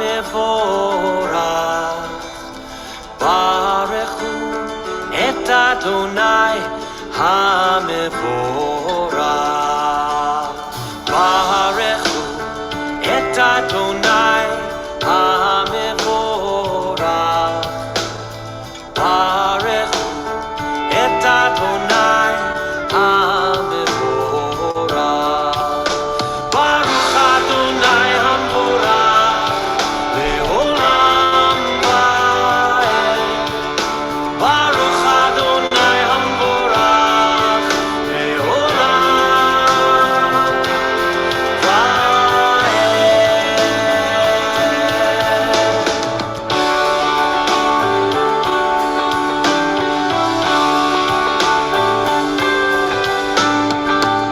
HaMevorach. Barechu et Adonai HaMevorach. Barechu et Adonai HaMevorach. Barechu et Adonai HaMevorach. Baruch Adonai HaMevorach le'olam va'ed. Baruch Adonai HaMevorach le'olam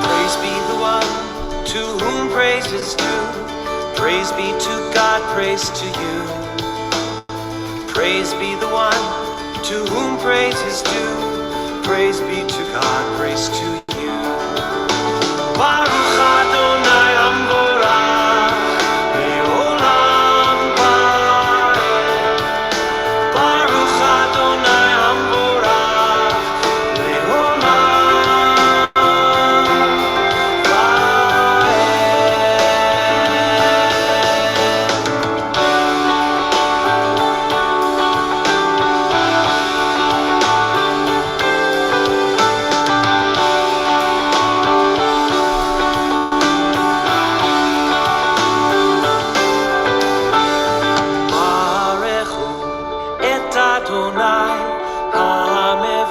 Praise be the one to whom praise is due. Praise be to God, praise to you. Praise be the one to whom praise is due. Praise be to God, praise to you. Baruch Adonai HaMevorach le'olam va'ed. Baruch Adonai HaMevorach le'olam Barechu et Adonai HaMevorach.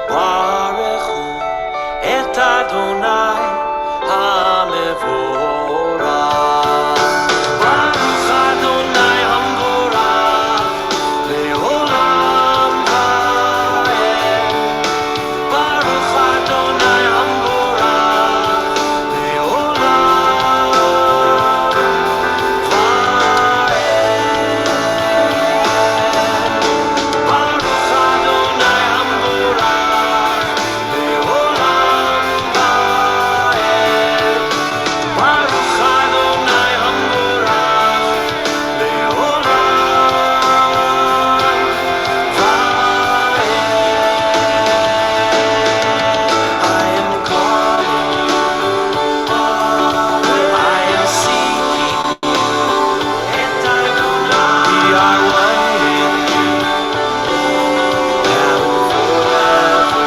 Barechu et Adonai HaMevorach. Baruch Adonai HaMevorach le'olam va'ed. Baruch Adonai HaMevorach le'olam va'ed. Baruch Adonai HaMevorach le'olam va'ed. Baruch Adonai HaMevorach le'olam va'ed. I am calling you, I am seeking you, et Adonai. We are one with you, now and forever.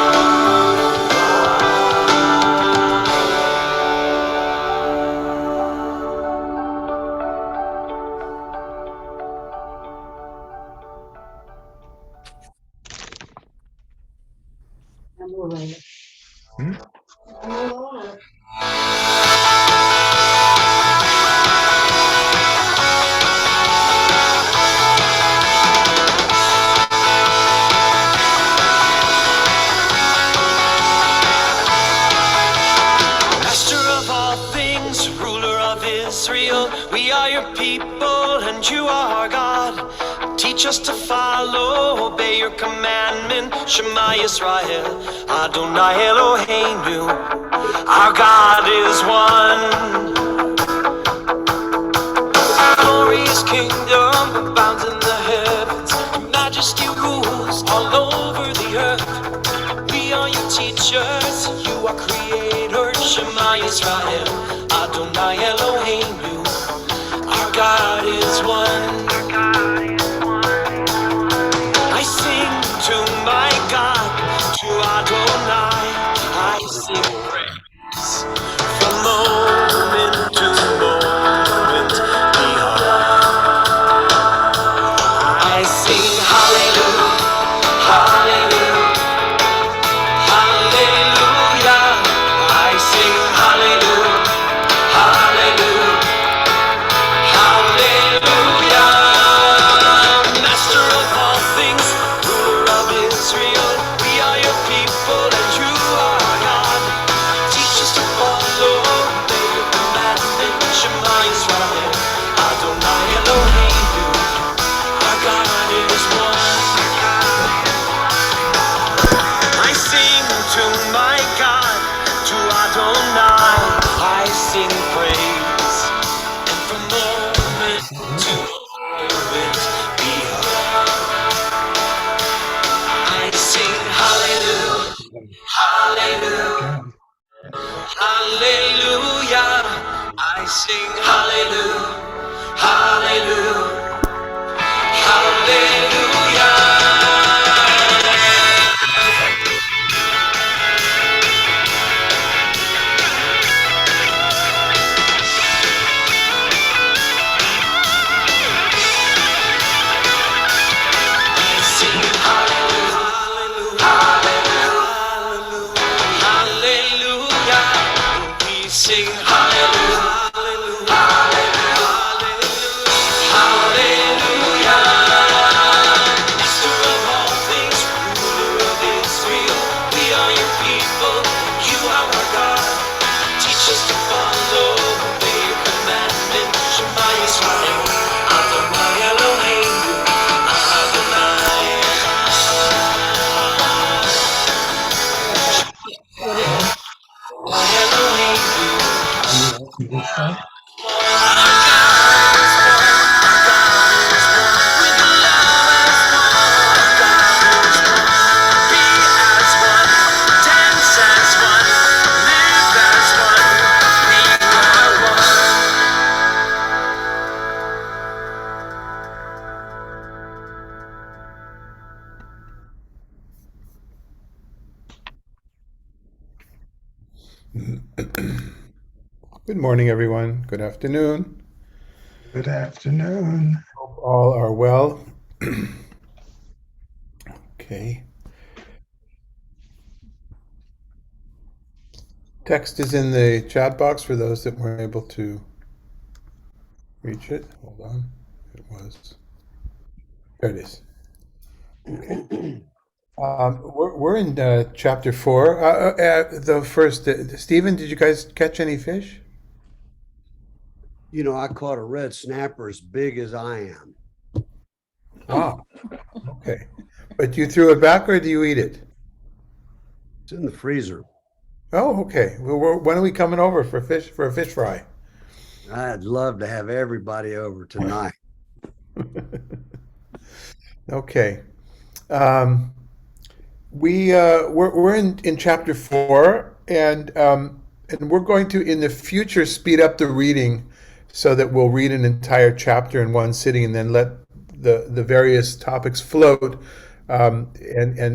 Master of all things, ruler of Israel, we are your people and you are our God. Teach us to follow, obey your commandment. Shema Yisrael, Adonai Eloheinu. Our God is one. Glorious kingdom abounds in the heavens. Your majesty rules all over the earth. We are your teachers, you are creators. Shema Yisrael, Adonai Eloheinu. Our God is one. I sing to my God, to Adonai. I sing praise from moment to moment. I sing hallelujah, hallelujah, hallelujah. I sing hallelujah, hallelujah, hallelujah. Master of all things, ruler of Israel, we are your people and you are our God. Teach us to follow, obey your commandment. Shema Yisrael, Adonai Eloheinu. Our God is one. I sing to my God, to Adonai. I sing praise and Good morning, everyone. Good afternoon. Good afternoon. Hope all are well. Okay. Text is in the chat box for those that weren't able to reach it. Hold on. It was. There it is. Okay. We're in chapter 4. The first, Stephen, did you guys catch any fish? I caught a red snapper as big as I am. Wow. Okay. But you threw it back or do you eat it? It's in the freezer. Oh, okay. Well, when are we coming over for a fish fry? I'd love to have everybody over tonight. Okay. We're in chapter 4, and we're going to in the future speed up the reading so that we'll read an entire chapter in one sitting and then let the various topics float. And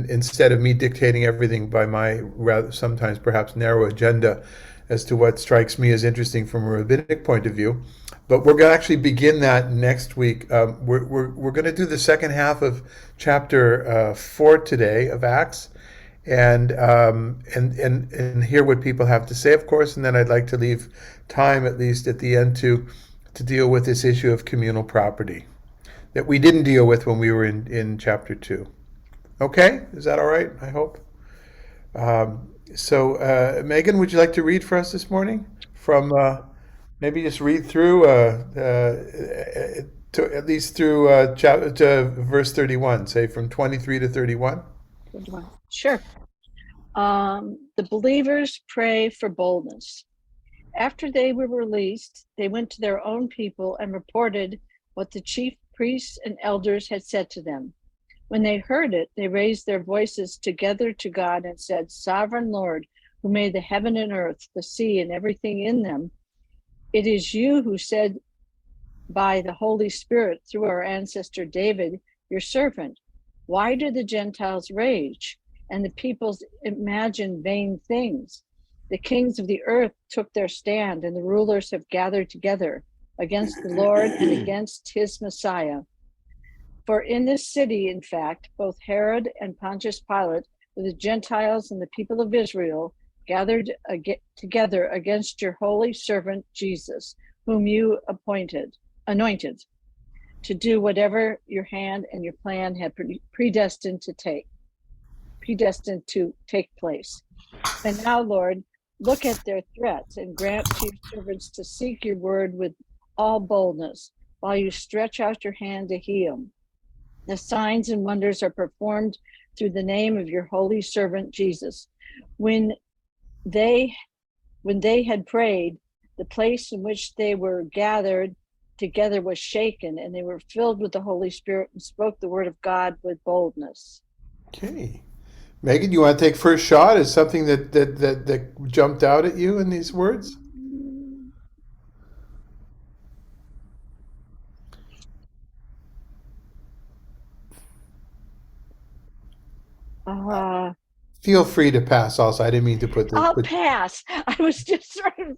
instead of me dictating everything by my rather sometimes perhaps narrow agenda as to what strikes me as interesting from a rabbinic point of view. But we're going to actually begin that next week. We're going to do the second half of chapter 4 today of Acts, and hear what people have to say, of course. And then I'd like to leave time, at least at the end, to deal with this issue of communal property that we didn't deal with when we were in chapter 2. Okay, is that all right? I hope. So, Megan, would you like to read for us this morning? From maybe just read through to at least through to verse 31, say from 23 to 31. Sure. The believers pray for boldness. After they were released, they went to their own people and reported what the chief priests and elders had said to them. When they heard it, they raised their voices together to God and said, "Sovereign Lord, who made the heaven and earth, the sea, and everything in them, it is you who said by the Holy Spirit through our ancestor David, your servant, why do the Gentiles rage and the peoples imagine vain things? The kings of the earth took their stand, and the rulers have gathered together against the Lord and against his Messiah. For in this city, in fact, both Herod and Pontius Pilate, with the Gentiles and the people of Israel, gathered together against your holy servant Jesus, whom you anointed, to do whatever your hand and your plan had predestined to take place. And now, Lord, look at their threats and grant to your servants to seek your word with all boldness, while you stretch out your hand to heal. The signs and wonders are performed through the name of your holy servant Jesus. When they had prayed, the place in which they were gathered together was shaken, and they were filled with the Holy Spirit and spoke the word of God with boldness. Okay. Megan, you want to take first shot? Is something that jumped out at you in these words? Uh, Feel free to pass also. I didn't mean to put the, I'll pass. I was just sort of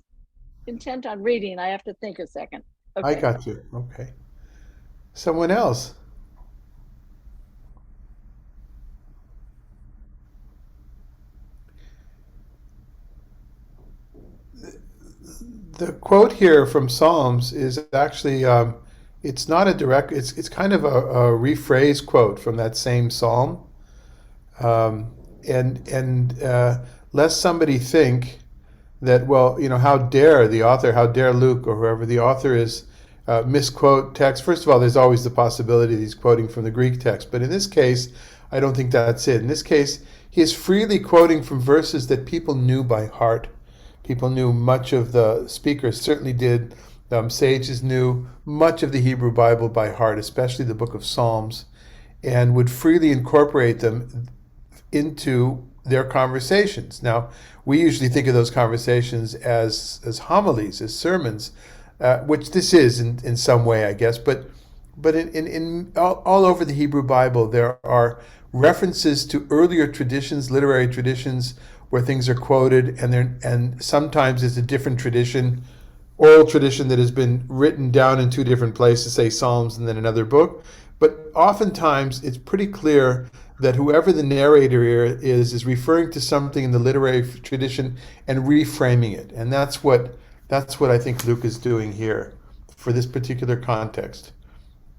intent on reading. I have to think a second. I Okay. got you. Okay. Someone else. The quote here from Psalms is actually, it's not a direct, it's kind of a rephrase quote from that same Psalm. Um, and lest somebody think that, well, how dare the author, how dare Luke or whoever the author is, misquote text. First of all, there's always the possibility that he's quoting from the Greek text, but in this case, I don't think that's it. In this case, he is freely quoting from verses that people knew by heart. People knew much of the speakers, certainly did. Sages knew much of the Hebrew Bible by heart, especially the book of Psalms, and would freely incorporate them into their conversations. Now, we usually think of those conversations as homilies, as sermons, which this is in some way, I guess. But in all over the Hebrew Bible, there are references to earlier traditions, literary traditions, where things are quoted, and sometimes it's a different tradition, oral tradition that has been written down in two different places, say Psalms and then another book. But oftentimes it's pretty clear that whoever the narrator is referring to something in the literary tradition and reframing it. And that's what I think Luke is doing here for this particular context.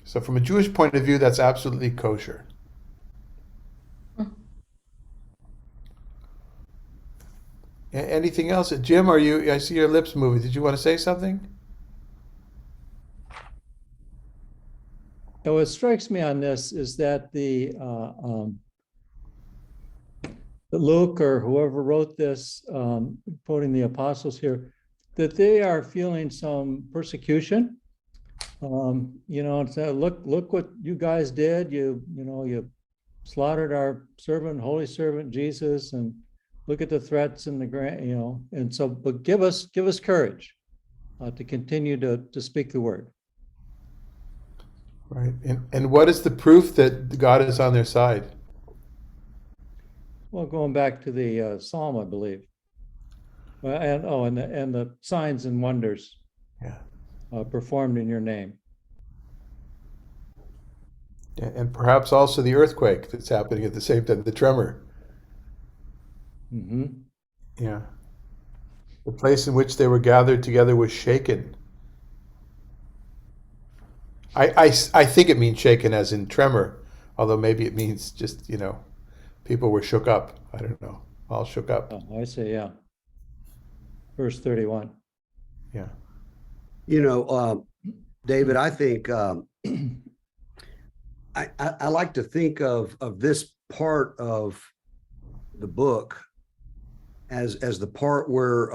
So from a Jewish point of view, that's absolutely kosher. Anything else? Jim, I see your lips moving. Did you want to say something? What strikes me on this is that Luke or whoever wrote this, quoting the apostles here, that they are feeling some persecution. Look what you guys did. You slaughtered our holy servant Jesus, and look at the threats and and so, but give us courage to continue to speak the word. Right. And what is the proof that God is on their side? Well, going back to the Psalm, I believe. And the signs and wonders, Yeah. Performed in your name. And perhaps also the earthquake that's happening at the same time, the tremor. Mm-hmm. Yeah. The place in which they were gathered together was shaken. I think it means shaken as in tremor, although maybe it means just, people were shook up. I don't know. All shook up. Oh, I say, yeah. Verse 31. Yeah. David, I think I like to think of this part of the book as the part where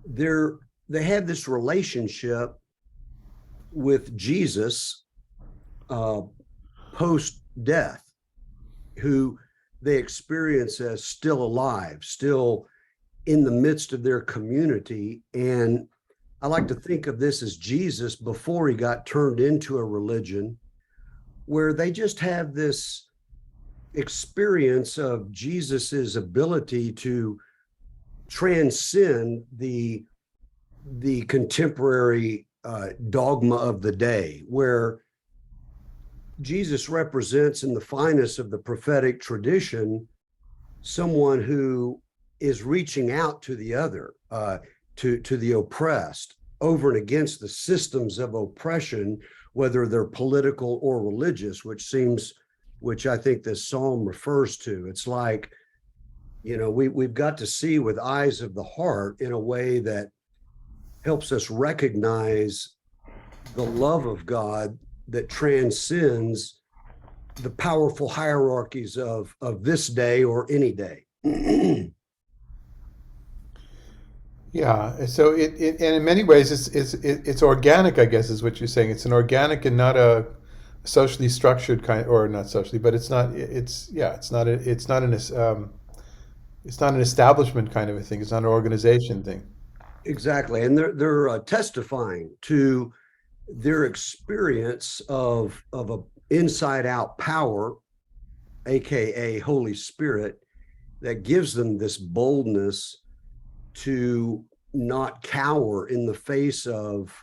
they have this relationship with Jesus post-death, who they experience as still alive, still in the midst of their community. And I like to think of this as Jesus before he got turned into a religion, where they just have this experience of Jesus's ability to transcend the contemporary dogma of the day, where Jesus represents in the finest of the prophetic tradition someone who is reaching out to the other, to the oppressed, over and against the systems of oppression, whether they're political or religious, which I think this psalm refers to. It's like, we've got to see with eyes of the heart in a way that helps us recognize the love of God that transcends the powerful hierarchies of this day or any day. Yeah. So and in many ways it's organic, I guess, is what you're saying. It's an organic and not a socially structured kind, or not socially, but it's not an establishment kind of a thing. It's not an organization thing. Exactly. And they're testifying to their experience of a inside out power aka Holy Spirit, that gives them this boldness to not cower in the face of,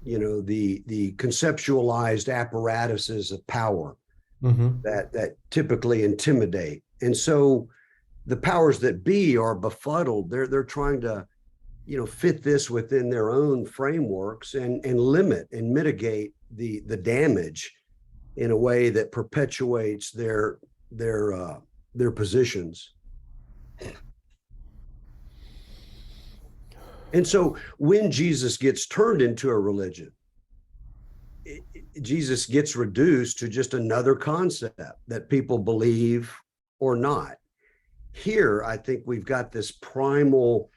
the conceptualized apparatuses of power Mm-hmm. that typically intimidate. And so the powers that be are befuddled. They're trying to, fit this within their own frameworks and limit and mitigate the damage in a way that perpetuates their positions. And so when Jesus gets turned into a religion, Jesus gets reduced to just another concept that people believe or not. Here, I think we've got this primal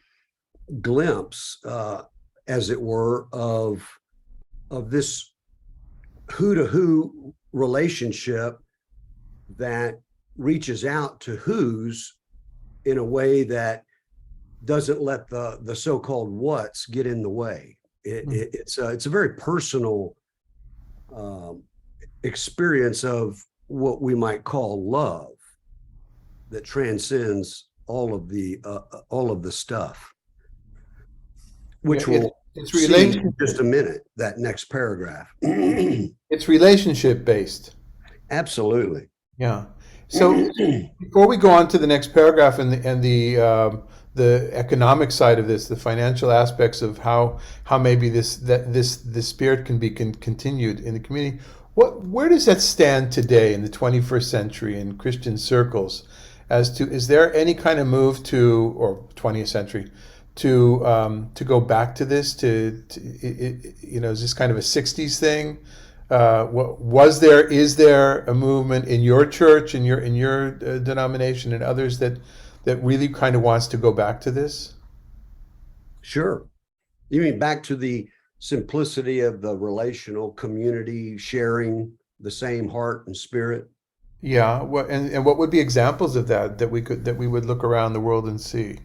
glimpse, as it were, of this who-to-who relationship that reaches out to who's in a way that doesn't let the so-called what's get in the way. It's a very personal experience of what we might call love that transcends all of the stuff, which it's see in just a minute, that next paragraph. It's relationship based. Absolutely. Yeah. So before we go on to the next paragraph and the economic side of this, the financial aspects of how maybe this spirit can be continued in the community, where does that stand today in the 21st century in Christian circles? As to, is there any kind of move to, or 20th century, to go back to this? Is this kind of a 60s thing? Is there a movement in your church, in your denomination, and others that really kind of wants to go back to this? Sure. You mean back to the simplicity of the relational community, sharing the same heart and spirit? Yeah. And what would be examples of that we would look around the world and see?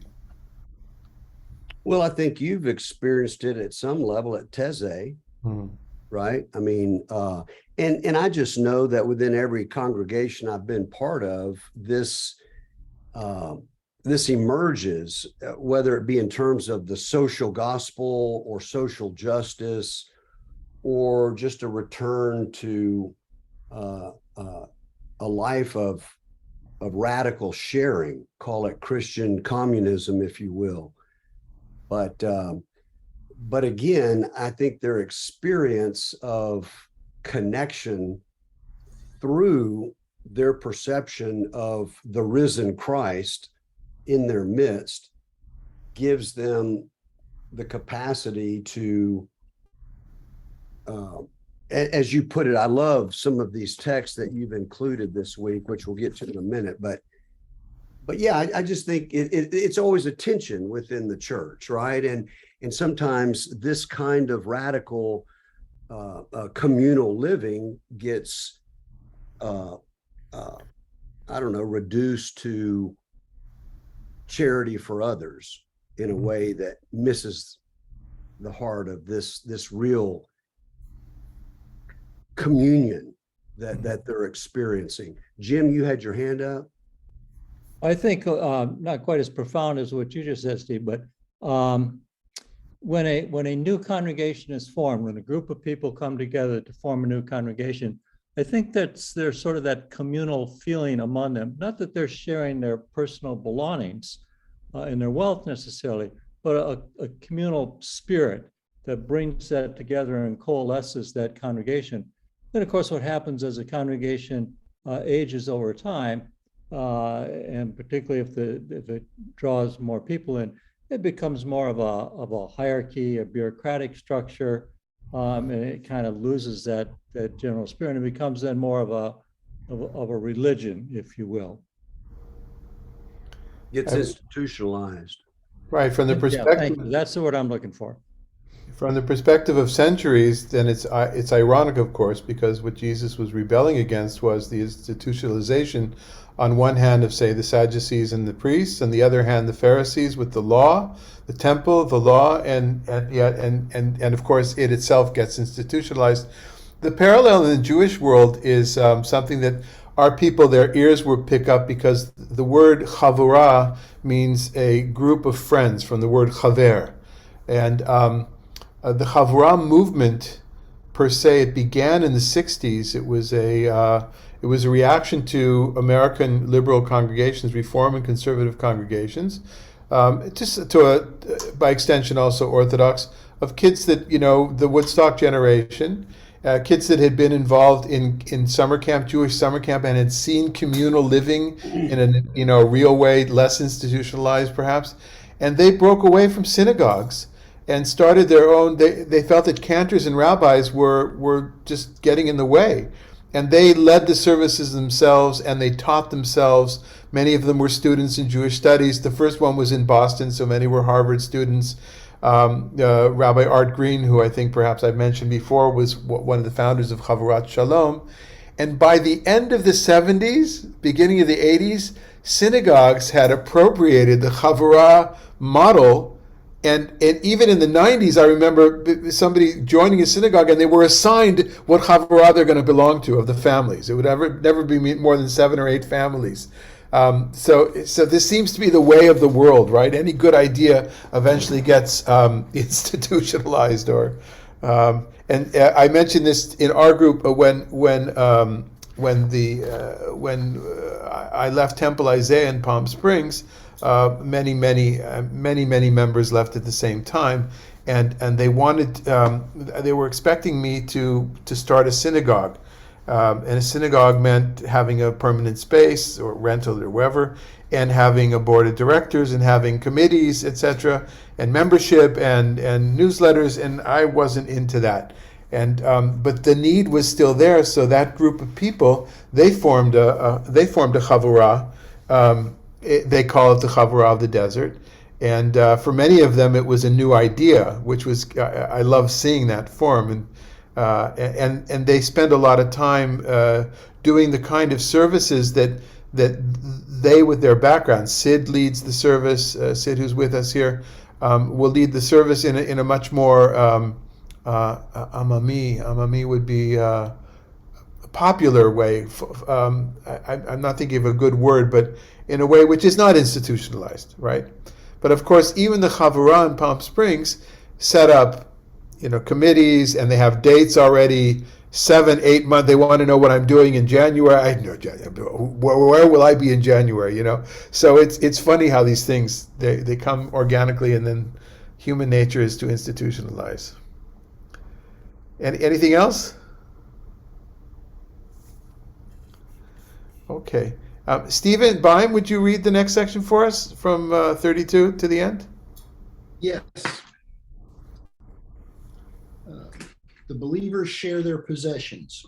Well, I think you've experienced it at some level at Teze. Right? I mean, and I just know that within every congregation I've been part of, this emerges, whether it be in terms of the social gospel or social justice, or just a return to a life of radical sharing, call it Christian communism, if you will. But again, I think their experience of connection through their perception of the risen Christ in their midst gives them the capacity to, as you put it, I love some of these texts that you've included this week, which we'll get to in a minute. But yeah, I just think it's always a tension within the church, right? And sometimes this kind of radical communal living gets, reduced to charity for others in a way that misses the heart of this real communion that they're experiencing. Jim, you had your hand up. I think not quite as profound as what you just said, Steve, but when a new congregation is formed, when a group of people come together to form a new congregation, I think there's sort of that communal feeling among them. Not that they're sharing their personal belongings and their wealth necessarily, but a communal spirit that brings that together and coalesces that congregation. Then, of course, what happens as a congregation ages over time, and particularly if it draws more people in, it becomes more of a hierarchy, a bureaucratic structure, and it kind of loses that general spirit, and it becomes then more of a religion, if you will. Gets institutionalized. Right, from the perspective. Thank you. That's the word I'm looking for. From the perspective of centuries, then it's ironic, of course, because what Jesus was rebelling against was the institutionalization, on one hand, of, say, the Sadducees and the priests, on the other hand, the Pharisees with the law, the temple, the law, and of course, it itself gets institutionalized. The parallel in the Jewish world is something that our people, their ears would pick up because the word chavurah means a group of friends from the word chaver. And the chavurah movement, per se, it began in the 60s. It was a reaction to American liberal congregations, Reform and conservative congregations, just by extension also Orthodox, of kids that, the Woodstock generation, kids that had been involved in summer camp, Jewish summer camp, and had seen communal living in a real way, less institutionalized perhaps, and they broke away from synagogues and started their own. They felt that cantors and rabbis were just getting in the way, and they led the services themselves and they taught themselves. Many of them were students in Jewish studies. The first one was in Boston, so many were Harvard students. Rabbi Art Green, who I think perhaps I've mentioned before, was one of the founders of Chavurat Shalom. And by the end of the 70s, beginning of the 80s, synagogues had appropriated the Chavurah model. And even in the 90s, I remember somebody joining a synagogue and they were assigned what Chavurah they're going to belong to of the families. It would never be more than 7 or 8 families. So this seems to be the way of the world, right? Any good idea eventually gets institutionalized, and I mentioned this in our group when I left Temple Isaiah in Palm Springs. Many members left at the same time, and they wanted they were expecting me to start a synagogue. And a synagogue meant having a permanent space or rental or wherever, and having a board of directors and having committees, etc., and membership and newsletters. And I wasn't into that. And but the need was still there. So that group of people, they formed a chavurah. They call it the chavurah of the desert. And for many of them, it was a new idea, which was I love seeing that form. And they spend a lot of time doing the kind of services that they, with their background, Sid leads the service. Sid, who's with us here, will lead the service in a much more amami would be a popular way. I'm not thinking of a good word, but in a way which is not institutionalized, right? But of course, even the Chavurah in Palm Springs set up committees, and they have dates already, 7-8 months. They want to know what I'm doing in January. I know where will I be in January, So it's funny how these things, they come organically, and then human nature is to institutionalize. Anything else? Okay. Stephen Bime, would you read the next section for us from 32 to the end? Yes. The believers share their possessions.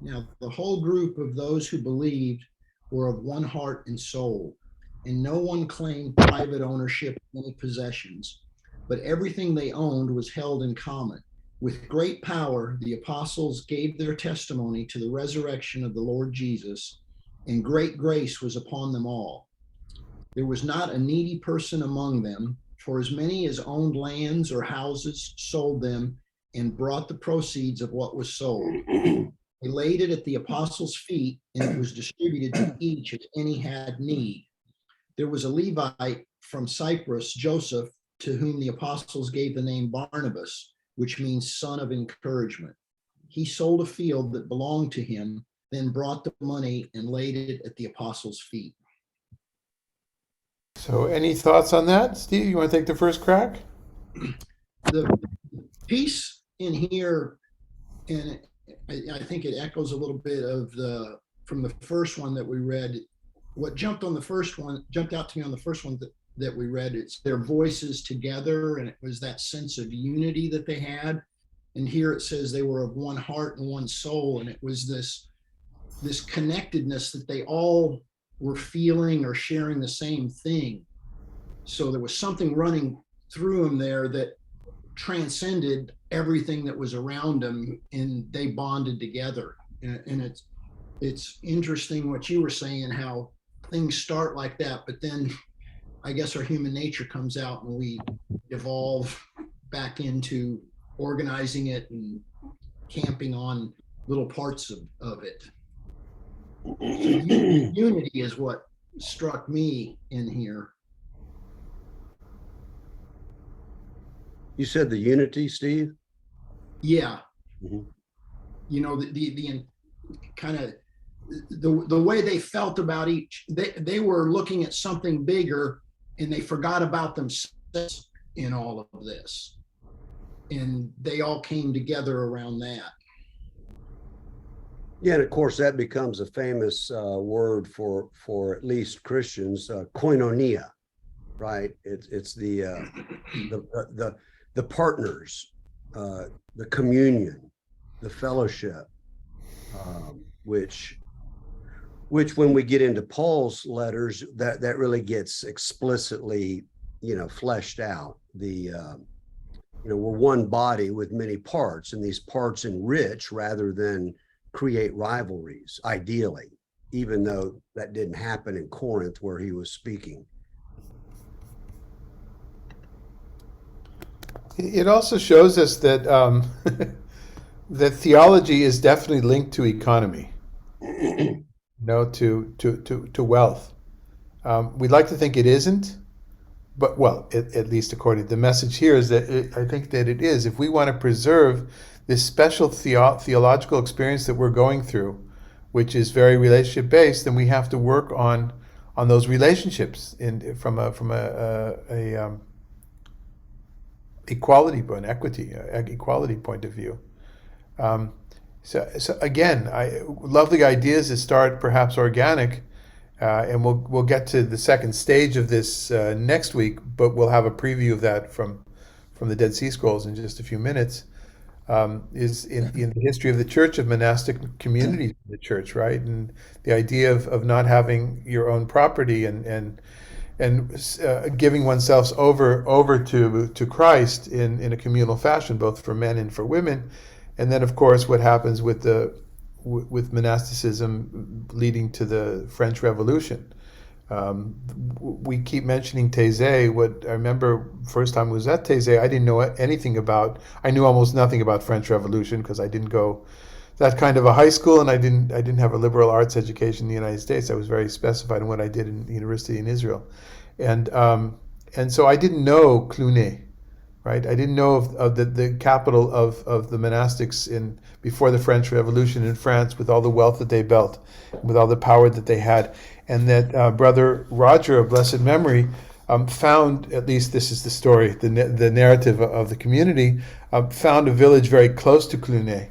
Now, the whole group of those who believed were of one heart and soul, and no one claimed private ownership of any possessions, but everything they owned was held in common. With great power, the apostles gave their testimony to the resurrection of the Lord Jesus, and great grace was upon them all. There was not a needy person among them, for as many as owned lands or houses sold them and brought the proceeds of what was sold. They laid it at the apostles' feet, and it was distributed to each as any had need. There was a Levite from Cyprus, Joseph, to whom the apostles gave the name Barnabas, which means son of encouragement. He sold a field that belonged to him, then brought the money and laid it at the apostles' feet. So any thoughts on that? Steve, you want to take the first crack? The piece in here, and I think it echoes a little bit of from the first one that we read. What jumped out to me on the first one that we read, it's their voices together, and it was that sense of unity that they had. And here it says they were of one heart and one soul, and it was this connectedness that they all were feeling or sharing the same thing. So there was something running through them there that transcended everything that was around them, and they bonded together. And it's interesting what you were saying, how things start like that, but then I guess our human nature comes out and we evolve back into organizing it and camping on little parts of it. Unity is what struck me in here. You said the unity, Steve? Yeah. Mhm. You know, the kind of the way they felt about each, they were looking at something bigger and they forgot about themselves in all of this. And they all came together around that. Yeah, and of course that becomes a famous word for at least Christians, koinonia, right? It's the partners, the communion, the fellowship, which when we get into Paul's letters, that really gets explicitly, fleshed out. We're one body with many parts, and these parts enrich rather than create rivalries, ideally, even though that didn't happen in Corinth where he was speaking. It also shows us that that theology is definitely linked to economy, to wealth. We'd like to think it isn't, but well, at least according to the message here is that I think that it is. If we want to preserve this special theological experience that we're going through, which is very relationship based, then we have to work on those relationships from a equality point of view. So again, lovely ideas that start perhaps organic, and we'll get to the second stage of this next week, but we'll have a preview of that from the Dead Sea Scrolls in just a few minutes. Is in the history of the church, of monastic communities in the church, right? And the idea of not having your own property and giving oneself over to Christ in a communal fashion, both for men and for women. And then, of course, what happens with monasticism leading to the French Revolution. We keep mentioning Taizé. What I remember first time I was at Taizé, I didn't know anything about. I knew almost nothing about French Revolution because I didn't go that kind of a high school, and I didn't have a liberal arts education in the United States. I was very specified in what I did in the university in Israel, and so I didn't know Cluny, right? I didn't know of the capital of the monastics before the French Revolution in France, with all the wealth that they built, with all the power that they had, and that Brother Roger of blessed memory found, at least this is the story, the narrative of the community, found a village very close to Cluny,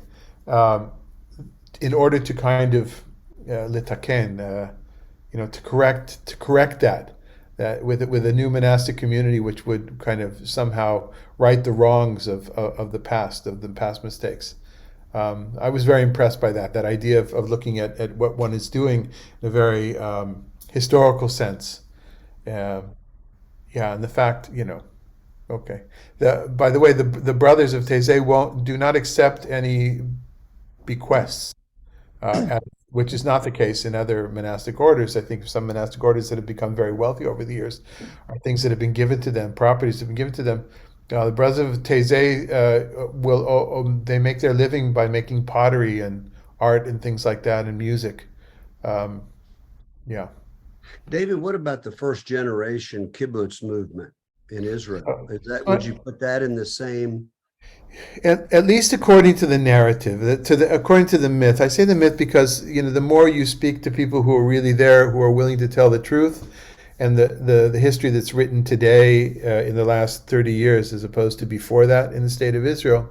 in order to kind of litaken, to correct that with a new monastic community, which would kind of somehow right the wrongs of the past mistakes. I was very impressed by that idea of looking at what one is doing in a very historical sense. And the fact, okay. By the way, the brothers of Taizé do not accept any bequests, which is not the case in other monastic orders. I think some monastic orders that have become very wealthy over the years are things that have been given to them, properties that have been given to them. The brothers of Taizé they make their living by making pottery and art and things like that, and music. David, what about the first generation kibbutz movement in Israel? Would you put that in the same? At least according to the narrative, according to the myth. I say the myth because the more you speak to people who are really there, who are willing to tell the truth, and the history that's written today in the last 30 years as opposed to before that in the state of Israel.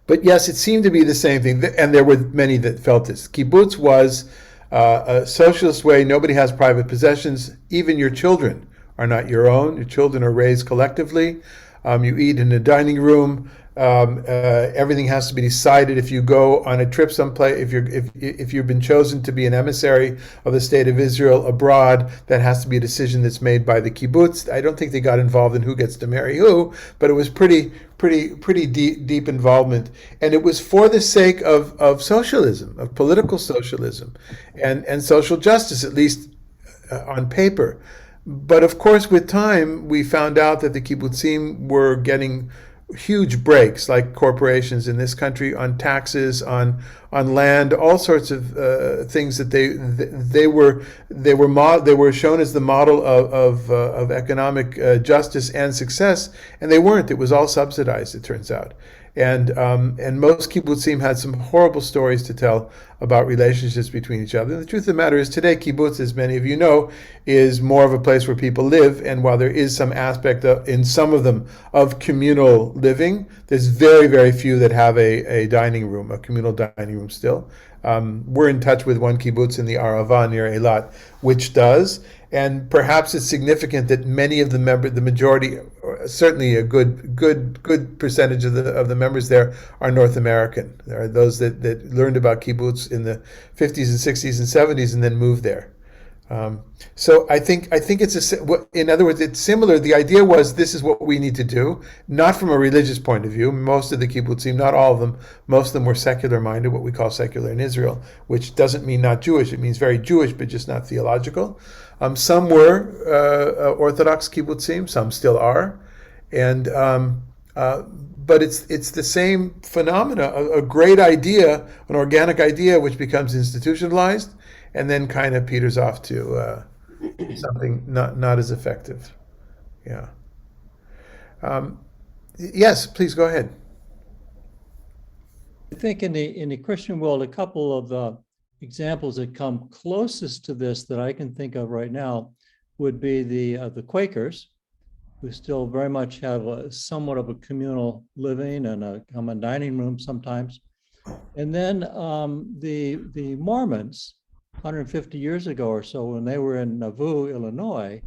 But yes, it seemed to be the same thing, and there were many that felt this. Kibbutz was a socialist way. Nobody has private possessions. Even your children are not your own. Your children are raised collectively. You eat in a dining room. Everything has to be decided. If you go on a trip someplace, if you've been chosen to be an emissary of the state of Israel abroad, that has to be a decision that's made by the kibbutz. I don't think they got involved in who gets to marry who, but it was pretty deep involvement, and it was for the sake of socialism, of political socialism, and social justice, at least on paper. But of course, with time, we found out that the kibbutzim were getting huge breaks, like corporations in this country, on taxes, on land, all sorts of things that they were shown as the model of economic justice and success, and they weren't. It was all subsidized, it turns out. And most kibbutzim had some horrible stories to tell about relationships between each other. And the truth of the matter is, today kibbutz, as many of you know, is more of a place where people live. And while there is some aspect in some of them of communal living, there's very, very few that have a dining room, a communal dining room still. We're in touch with one kibbutz in the Arava near Eilat, which does. And perhaps it's significant that many of the majority, certainly a good percentage of the members there, are North American. There are those that learned about kibbutz in the 50s and 60s and 70s and then moved there. So I think it's in other words, it's similar. The idea was, this is what we need to do, not from a religious point of view. Most of the kibbutzim, not all of them, most of them were secular minded, what we call secular in Israel, which doesn't mean not Jewish. It means very Jewish, but just not theological. Some were Orthodox kibbutzim, some still are, and but it's the same phenomena. A great idea, an organic idea, which becomes institutionalized, and then kind of peters off to something not as effective. Yeah. Yes, please go ahead. I think in the Christian world, a couple of the examples that come closest to this that I can think of right now would be the Quakers, who still very much have somewhat of a communal living and a common dining room sometimes. And then the Mormons, 150 years ago or so, when they were in Nauvoo, Illinois,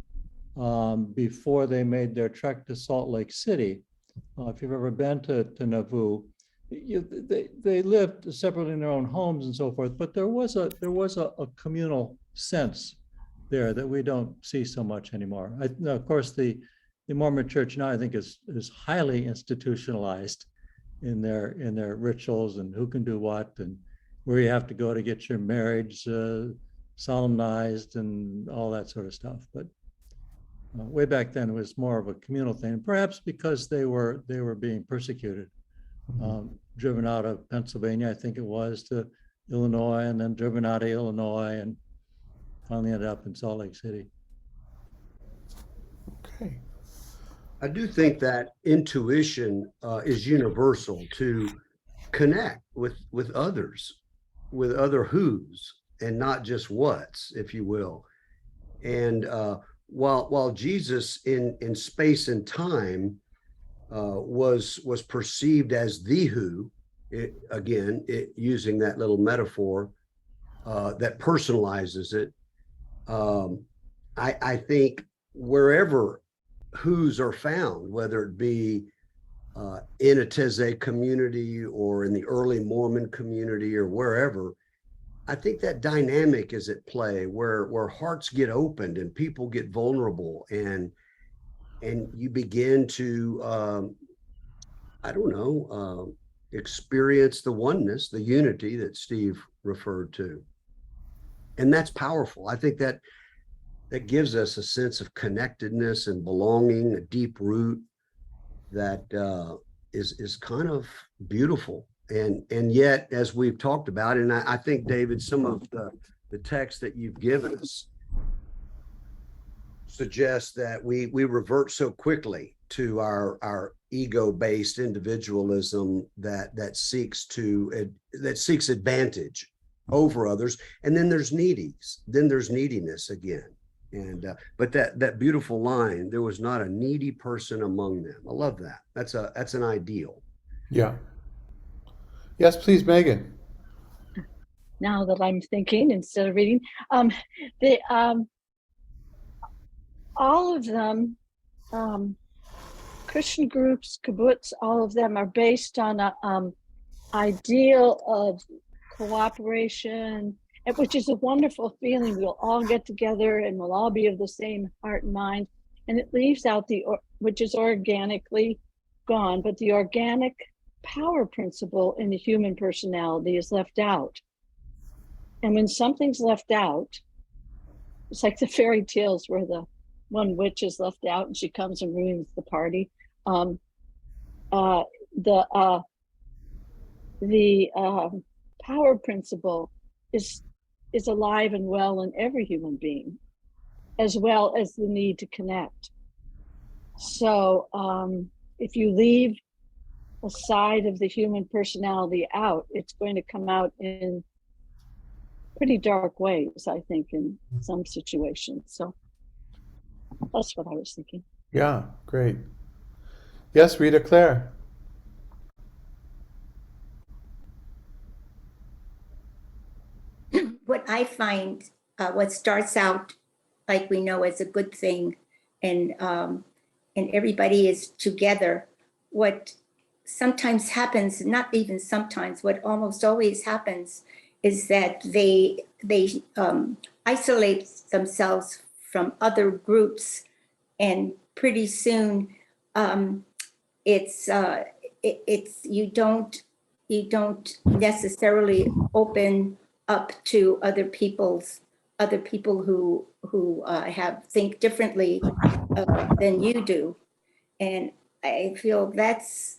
before they made their trek to Salt Lake City. If you've ever been to Nauvoo, they lived separately in their own homes and so forth, but there was a communal sense there that we don't see so much anymore. Of course, the Mormon Church now, I think, is highly institutionalized in their rituals and who can do what and where you have to go to get your marriage solemnized and all that sort of stuff. But way back then, it was more of a communal thing, perhaps because they were being persecuted. Driven out of Pennsylvania, I think it was, to Illinois, and then driven out of Illinois, and finally ended up in Salt Lake City. Okay. I do think that intuition is universal to connect with others, with other who's, and not just what's, if you will. And while Jesus in space and time was perceived as the who, using that little metaphor that personalizes it, I think wherever who's are found, whether it be in a Taizé community or in the early Mormon community or wherever, I think that dynamic is at play where hearts get opened and people get vulnerable and you begin to experience the oneness, the unity that Steve referred to. And that's powerful. I think that gives us a sense of connectedness and belonging, a deep root that is kind of beautiful. And yet, as we've talked about, and I think, David, some of the text that you've given us suggests that we revert so quickly to our ego-based individualism that seeks advantage over others, and then there's neediness again. And but that beautiful line, there was not a needy person among them. I love that. That's an ideal. Yeah. Yes, please, Megan. Now that I'm thinking instead of reading, all of them, Christian groups, kibbutz, all of them are based on an ideal of cooperation, which is a wonderful feeling. We'll all get together and we'll all be of the same heart and mind. And it leaves out which is organically gone, but the organic power principle in the human personality is left out. And when something's left out, it's like the fairy tales where the one witch is left out and she comes and ruins the party. uh, the power principle is alive and well in every human being, as well as the need to connect. So if you leave a side of the human personality out, it's going to come out in pretty dark ways, I think, in some situations. So that's what I was thinking. Yeah, great. Yes, Rita Claire. What I find, what starts out like we know as a good thing, and everybody is together. What sometimes happens, not even sometimes, what almost always happens, is that they isolate themselves from other groups, and pretty soon it's you don't necessarily open up to other people who have think differently than you do, and I feel that's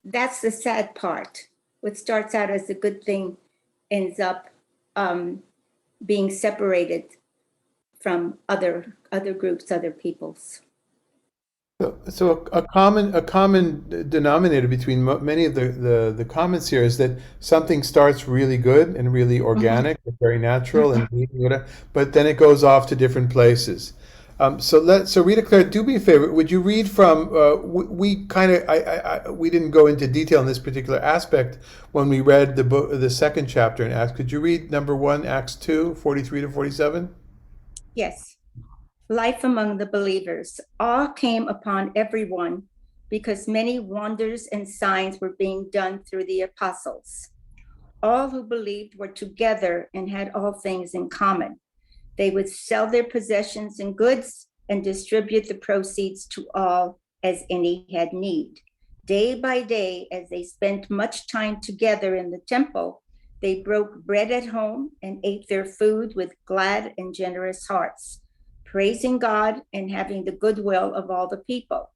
the sad part. What starts out as a good thing ends up being separated from other groups, other peoples. So a common denominator between many of the comments here is that something starts really good and really organic, and very natural, and but then it goes off to different places. So Rita Claire, do me a favor. Would you read from? We kind of we didn't go into detail in this particular aspect when we read the book, the second chapter in Acts. Could you read number 1, Acts 2, 43 to 47? Yes. Life among the believers. Awe came upon everyone because many wonders and signs were being done through the apostles. All who believed were together and had all things in common. They would sell their possessions and goods and distribute the proceeds to all as any had need. Day by day, as they spent much time together in the temple, they broke bread at home and ate their food with glad and generous hearts, praising God and having the goodwill of all the people.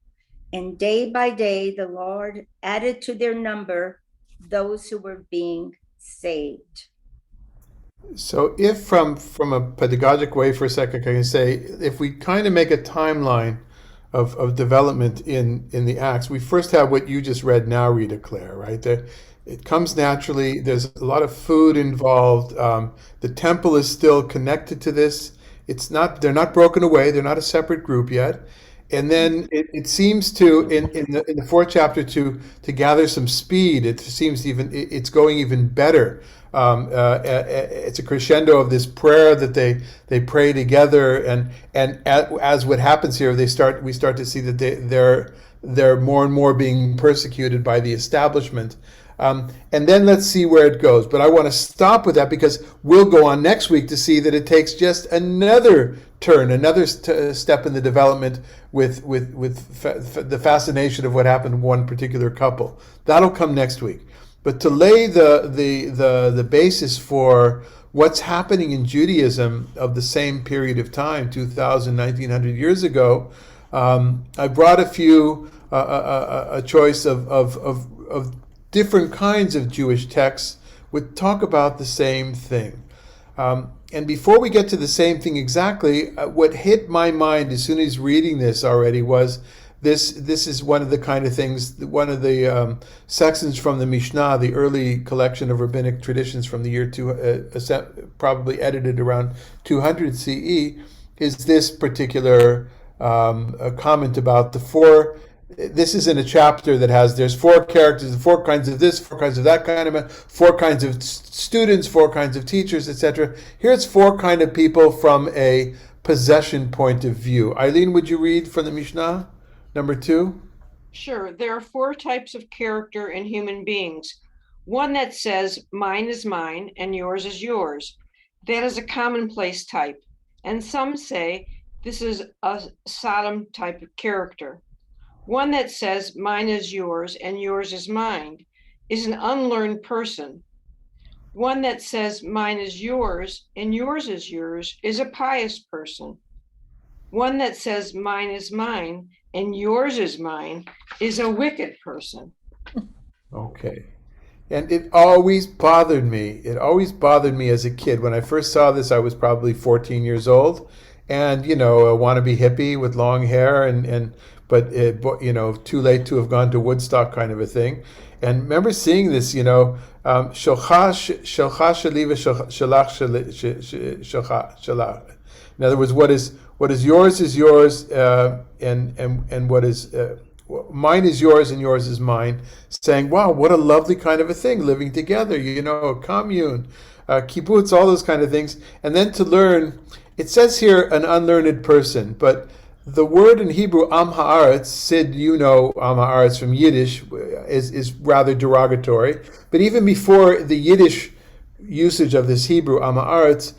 And day by day, the Lord added to their number those who were being saved. So if from a pedagogic way for a second, I can say, if we kind of make a timeline of development in the Acts, we first have what you just read now, Rita Claire, right? It comes naturally. There's a lot of food involved. The temple is still connected to this. They're not broken away. They're not a separate group yet. And then it seems to in the fourth chapter to gather some speed. It seems it's going even better. It's a crescendo of this prayer that they pray together, and as what happens here, we start to see that they're more and more being persecuted by the establishment. And then let's see where it goes. But I want to stop with that because we'll go on next week to see that it takes just another turn, another step in the development with the fascination of what happened to one particular couple. That'll come next week. But to lay the basis for what's happening in Judaism of the same period of time, 2,000, 1,900 years ago, I brought a choice of different kinds of Jewish texts would talk about the same thing. And before we get to the same thing exactly, what hit my mind as soon as reading this already was this is one of the kind of things, one of the sections from the Mishnah, the early collection of rabbinic traditions from the year probably edited around 200 CE, is this particular comment about the four. This is in a chapter that there's 4 characters, 4 kinds of this, 4 kinds of that kind of, 4 kinds of students, 4 kinds of teachers, etc. Here's 4 kind of people from a possession point of view. Eileen, would you read from the Mishnah, number 2? Sure. There are 4 types of character in human beings. One that says, mine is mine and yours is yours. That is a commonplace type. And some say this is a Sodom type of character. One that says mine is yours and yours is mine is an unlearned person. One that says mine is yours and yours is a pious person. One that says mine is mine and yours is mine is a wicked person. Okay. And it always bothered me. It always bothered me as a kid. When I first saw this, I was probably 14 years old, and a wannabe hippie with long hair, but too late to have gone to Woodstock kind of a thing. And remember seeing this, shelcha shaliva shalach shalach. In other words, what is yours is yours, and what is mine is yours and yours is mine, saying, wow, what a lovely kind of a thing, living together, a commune, kibbutz, all those kind of things. And then to learn, it says here an unlearned person, but the word in Hebrew, am haaretz, Sid, am haaretz from Yiddish, is rather derogatory. But even before the Yiddish usage of this Hebrew, am haaretz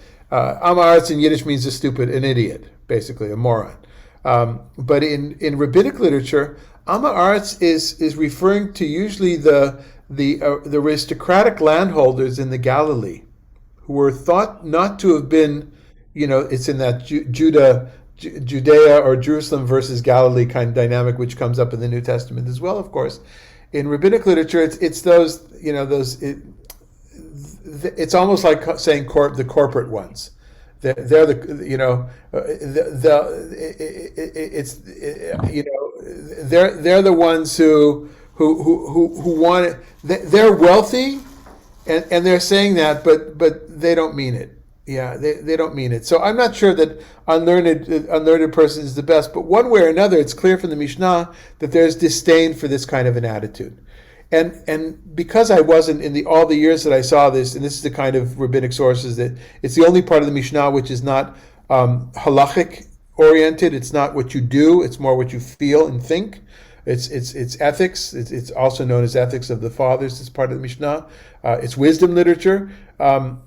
in Yiddish means a stupid, an idiot, basically, a moron. But in rabbinic literature, Am haaretz is referring to usually the aristocratic landholders in the Galilee, who were thought not to have been, it's in that Judea or Jerusalem versus Galilee kind of dynamic, which comes up in the New Testament as well, of course. In rabbinic literature, it's those, it's almost like saying the corporate ones. They're the ones who want it. They're wealthy, and they're saying that, but they don't mean it. Yeah, they don't mean it. So I'm not sure that unlearned person is the best, but one way or another, it's clear from the Mishnah that there's disdain for this kind of an attitude. And because I wasn't in all the years that I saw this, and this is the kind of rabbinic sources that it's the only part of the Mishnah which is not halachic oriented. It's not what you do; it's more what you feel and think. It's ethics. It's also known as ethics of the fathers. It's part of the Mishnah. It's wisdom literature. And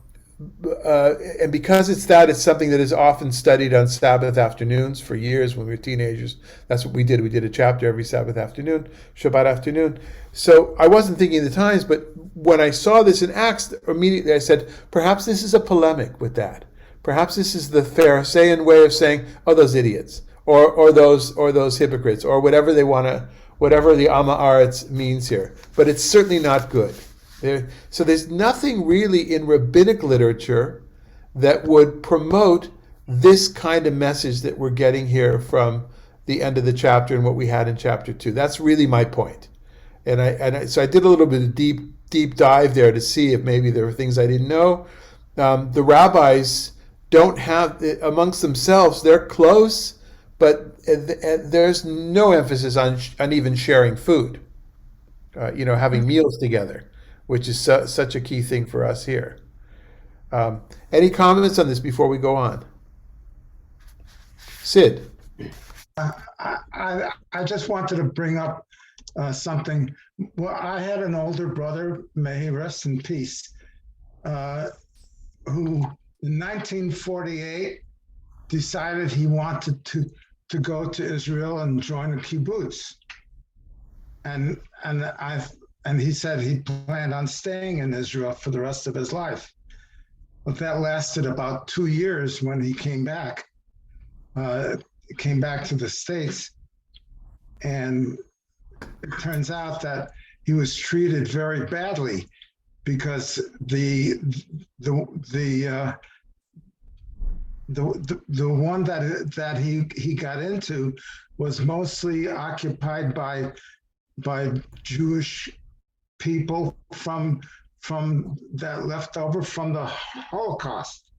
because it's something that is often studied on Sabbath afternoons for years when we were teenagers. That's what we did. We did a chapter every Sabbath afternoon, Shabbat afternoon. So I wasn't thinking of the times, but when I saw this in Acts, immediately I said, perhaps this is a polemic with that. Perhaps this is the Pharisaian way of saying, oh, those idiots, or those hypocrites, or whatever they want to, whatever the Am haaretz means here. But it's certainly not good. So there's nothing really in rabbinic literature that would promote this kind of message that we're getting here from the end of the chapter and what we had in chapter 2. That's really my point. So I did a little bit of deep dive there to see if maybe there were things I didn't know. The rabbis don't have, amongst themselves, they're close, but there's no emphasis on even sharing food, having meals together, which is such a key thing for us here. Any comments on this before we go on? Sid? I just wanted to bring up something. Well, I had an older brother, may he rest in peace, who in 1948 decided he wanted to go to Israel and join a kibbutz. And he said he planned on staying in Israel for the rest of his life. But that lasted about 2 years when he came back to the States. And it turns out that he was treated very badly because the one that he got into was mostly occupied by Jewish people from that left over from the Holocaust,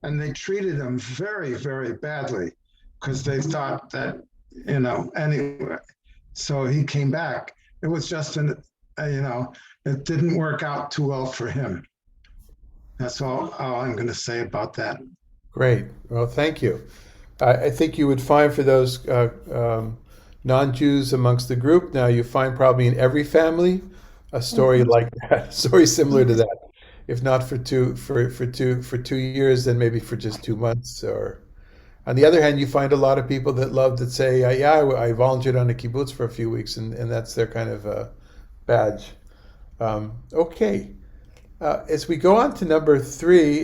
and they treated him very, very badly because they thought that anyway. So he came back. It was just it didn't work out too well for him. That's all I'm going to say about that. Great. Well, thank you. I think you would find for those non-Jews amongst the group, now you find probably in every family a story like that, a story similar to that. If not for 2 years, then maybe for just 2 months. Or on the other hand, you find a lot of people that love to say, I volunteered on a kibbutz for a few weeks, and that's their kind of badge. Okay. As we go on to number 3,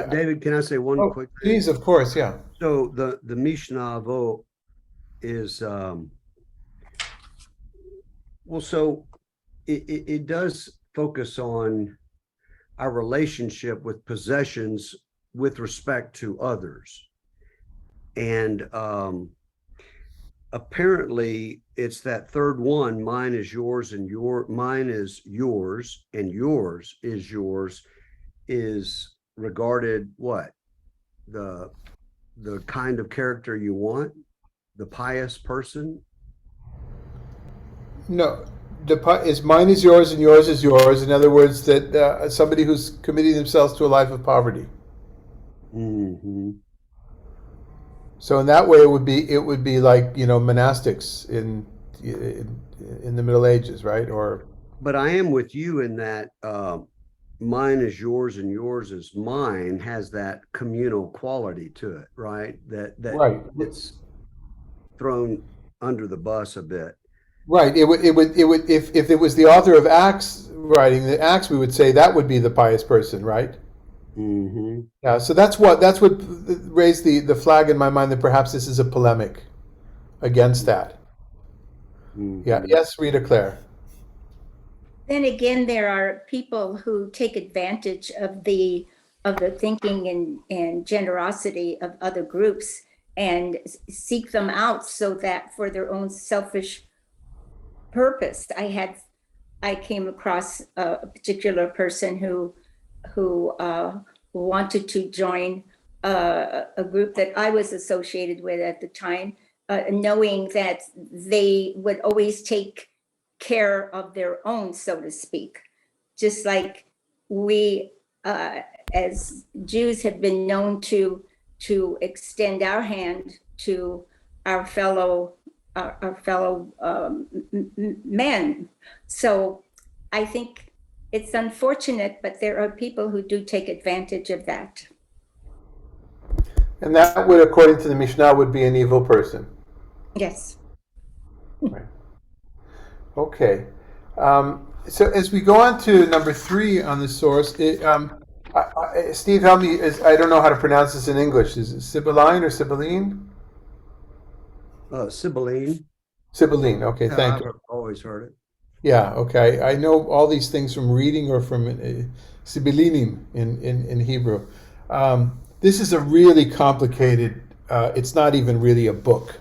David, can I say one quick thing? please, of course, yeah. So the Mishnah Avot is well, so it does focus on our relationship with possessions with respect to others. And apparently it's that third one, mine is yours and mine is yours and yours is yours, is regarded what? The kind of character you want, the pious person? No, mine is yours and yours is yours. In other words, that somebody who's committing themselves to a life of poverty. Mm-hmm. So in that way, it would be like, monastics in the Middle Ages, right? Or But I am with you in that mine is yours and yours is mine has that communal quality to it, right? That right. It's thrown under the bus a bit. Right. It would if it was the author of Acts writing the Acts, we would say that would be the pious person, right? Mm-hmm. Yeah. So that's what raised the flag in my mind that perhaps this is a polemic against that. Mm-hmm. Yeah. Yes, Rita Claire. Then again, there are people who take advantage of the thinking and generosity of other groups and seek them out so that for their own selfish purpose. I came across a particular person who wanted to join a group that I was associated with at the time, knowing that they would always take care of their own, so to speak, just like we as Jews have been known to extend our hand to our fellow men. So I think it's unfortunate, but there are people who do take advantage of that. And that would, according to the Mishnah, would be an evil person. Yes. Right. Okay. So as we go on to number 3 on the source, Steve, help me. I don't know how to pronounce this in English. Is it Sibylline or Sibylline? Sibylline. Sibylline. Okay, thank you. I've always heard it. Yeah. Okay. I know all these things from reading or from Sibyllinim in Hebrew. This is a really complicated. It's not even really a book.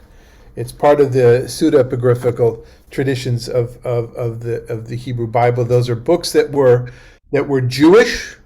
It's part of the pseudepigraphical traditions of the Hebrew Bible. Those are books that were Jewish,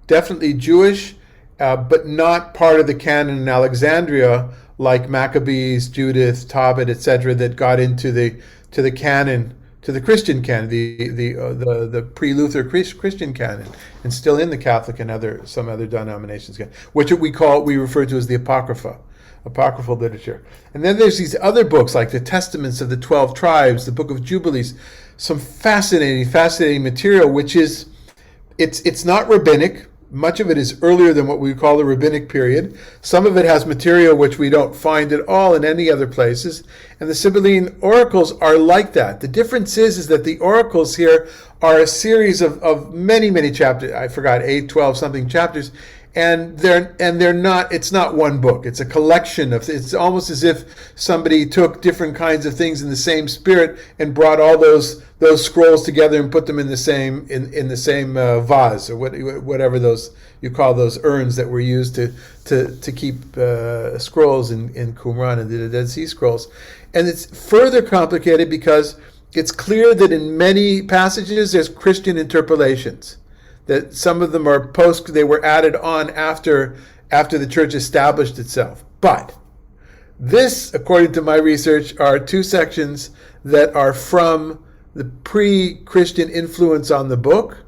definitely Jewish, but not part of the canon in Alexandria, like Maccabees, Judith, Tobit, etc., that got into the canon, to the Christian canon, the pre-Luther Christian canon, and still in the Catholic and some other denominations, which we refer to as the apocryphal literature. And then there's these other books like the Testaments of the 12 tribes, the Book of Jubilees, some fascinating material, which is it's not rabbinic. Much of it is earlier than what we call the rabbinic period. Some of it has material which we don't find at all in any other places. And the Sibylline oracles are like that. The difference is that the oracles here are a series of many chapters. I forgot, 8, 12 something chapters. And they're not, it's not one book. It's a collection it's almost as if somebody took different kinds of things in the same spirit and brought all those scrolls together and put them in the same vase, or whatever you call those urns that were used to keep scrolls in Qumran and the Dead Sea Scrolls. And it's further complicated because it's clear that in many passages there's Christian interpolations. That some of them they were added on after the church established itself. But this, according to my research, are 2 sections that are from the pre-Christian influence on the book,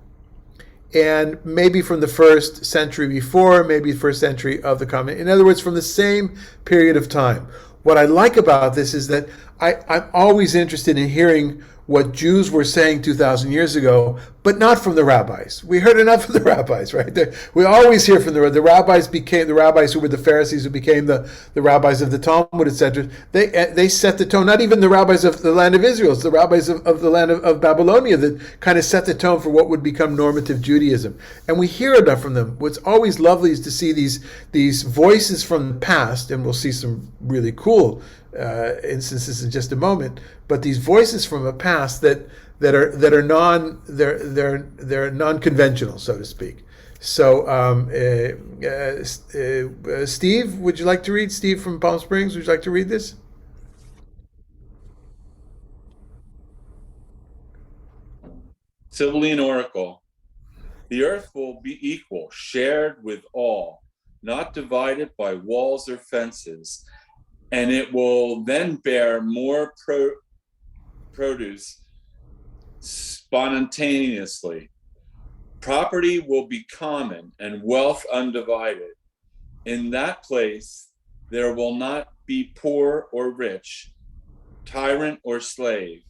and maybe from the 1st century before, maybe 1st century of the Common. In other words, from the same period of time. What I like about this is that I'm always interested in hearing what Jews were saying 2,000 years ago, but not from the rabbis. We heard enough of the rabbis, right? We always hear from the rabbis. Became the rabbis who were the Pharisees, who became the rabbis of the Talmud, etc. They set the tone. Not even the rabbis of the land of Israel. It's the rabbis of the land of Babylonia that kind of set the tone for what would become normative Judaism. And we hear enough from them. What's always lovely is to see these voices from the past, and we'll see some really cool instances in just a moment. But these voices from the past that are non-conventional, so to speak. So, Steve, would you like to read? Steve from Palm Springs, would you like to read this? Sibylline Oracle. The earth will be equal, shared with all, not divided by walls or fences, and it will then bear more produce spontaneously. Property will be common and wealth undivided. In that place, there will not be poor or rich, tyrant or slave.